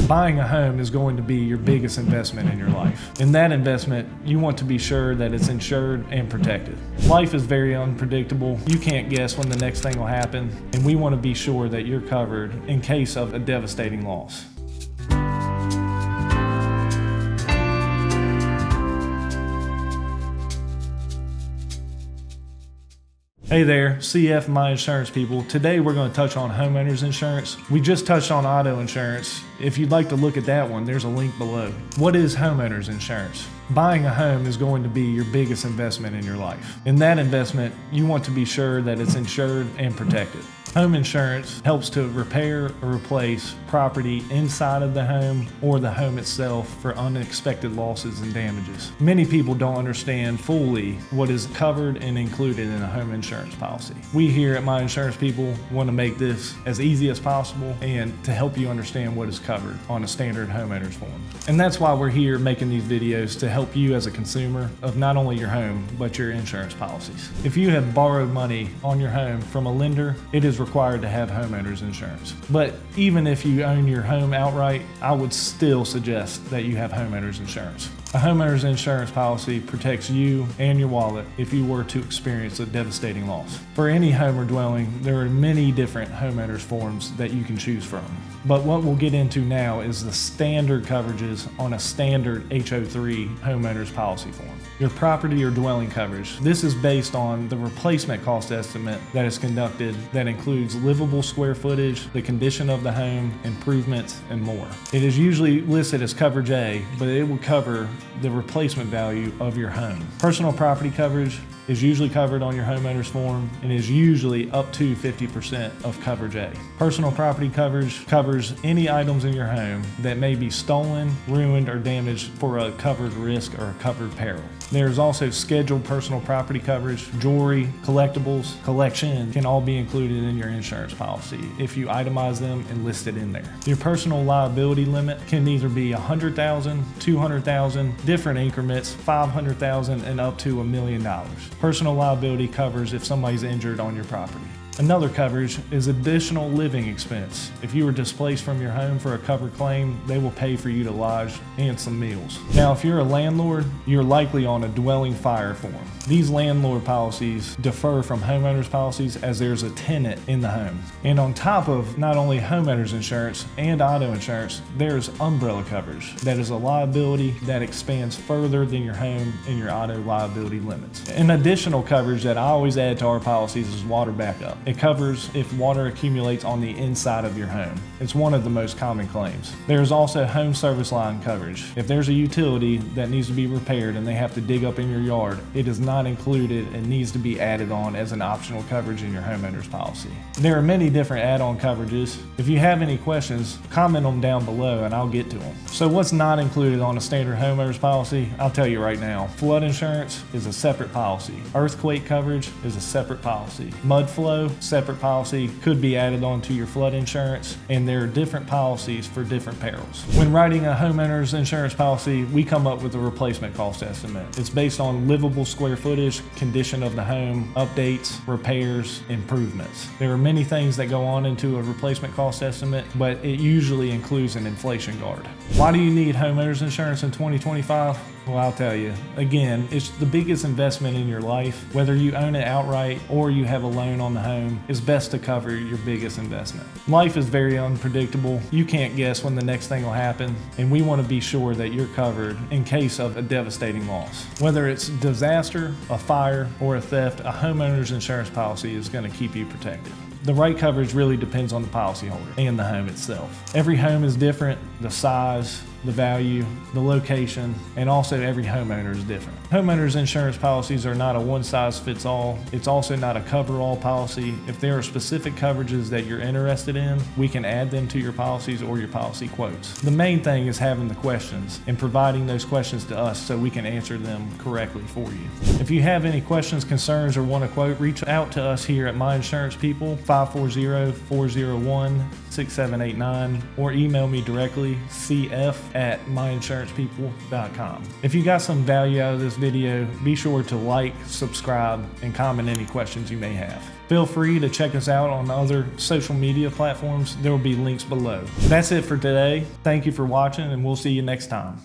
Buying a home is going to be your biggest investment in your life. In that investment, you want to be sure that it's insured and protected. Life is very unpredictable. You can't guess when the next thing will happen, and we want to be sure that you're covered in case of a devastating loss. Hey there, CF My Insurance people. Today we're going to touch on homeowners insurance. We just touched on auto insurance. If you'd like to look at that one, there's a link below. What is homeowners insurance? Buying a home is going to be your biggest investment in your life. In that investment, you want to be sure that it's insured and protected. Home insurance helps to repair or replace property inside of the home or the home itself for unexpected losses and damages. Many people don't understand fully what is covered and included in a home insurance policy. We here at My Insurance People want to make this as easy as possible and to help you understand what is covered on a standard homeowner's form. And that's why we're here making these videos to help you as a consumer of not only your home, but your insurance policies. If you have borrowed money on your home from a lender, it is required to have homeowners insurance. But even if you own your home outright, I would still suggest that you have homeowners insurance. A homeowner's insurance policy protects you and your wallet if you were to experience a devastating loss. For any home or dwelling, there are many different homeowners forms that you can choose from. But what we'll get into now is the standard coverages on a standard HO3 homeowners policy form. Your property or dwelling coverage. This is based on the replacement cost estimate that is conducted that includes livable square footage, the condition of the home, improvements, and more. It is usually listed as coverage A, but it will cover the replacement value of your home. Personal property coverage is usually covered on your homeowner's form and is usually up to 50% of coverage A. Personal property coverage covers any items in your home that may be stolen, ruined, or damaged for a covered risk or a covered peril. There's also scheduled personal property coverage. Jewelry, collectibles, collection can all be included in your insurance policy if you itemize them and list it in there. Your personal liability limit can either be $100,000, $200,000, different increments, $500,000, and up to $1 million. Personal liability covers if somebody's injured on your property. Another coverage is additional living expense. If you were displaced from your home for a covered claim, they will pay for you to lodge and some meals. Now, if you're a landlord, you're likely on a dwelling fire form. These landlord policies differ from homeowners policies as there's a tenant in the home. And on top of not only homeowners insurance and auto insurance, there's umbrella coverage. That is a liability that expands further than your home and your auto liability limits. An additional coverage that I always add to our policies is water backup. It covers if water accumulates on the inside of your home. It's one of the most common claims. There's also home service line coverage. If there's a utility that needs to be repaired and they have to dig up in your yard, it is not included and needs to be added on as an optional coverage in your homeowner's policy. There are many different add-on coverages. If you have any questions, comment them down below and I'll get to them. So what's not included on a standard homeowner's policy? I'll tell you right now. Flood insurance is a separate policy. Earthquake coverage is a separate policy. Mud flow, separate policy, could be added on to your flood insurance, and there are different policies for different perils. When writing a homeowner's insurance policy, we come up with a replacement cost estimate. It's based on livable square footage, condition of the home, updates, repairs, improvements. There are many things that go on into a replacement cost estimate, but it usually includes an inflation guard. Why do you need homeowners insurance in 2025? Well, I'll tell you. Again, it's the biggest investment in your life. Whether you own it outright or you have a loan on the home, it's best to cover your biggest investment. Life is very unpredictable. You can't guess when the next thing will happen, and we want to be sure that you're covered in case of a devastating loss. Whether it's disaster, a fire, or a theft, a homeowner's insurance policy is going to keep you protected. The right coverage really depends on the policyholder and the home itself. Every home is different, the size, the value, the location, and also every homeowner is different. Homeowners insurance policies are not a one-size-fits-all. It's also not a cover-all policy. If there are specific coverages that you're interested in, we can add them to your policies or your policy quotes. The main thing is having the questions and providing those questions to us so we can answer them correctly for you. If you have any questions, concerns, or want a quote, reach out to us here at My Insurance People, 540-401-60 888-878-6789 or email me directly, cf@myinsurancepeople.com. If you got some value out of this video, be sure to like, subscribe, and comment any questions you may have. Feel free to check us out on other social media platforms. There will be links below. That's it for today. Thank you for watching, and we'll see you next time.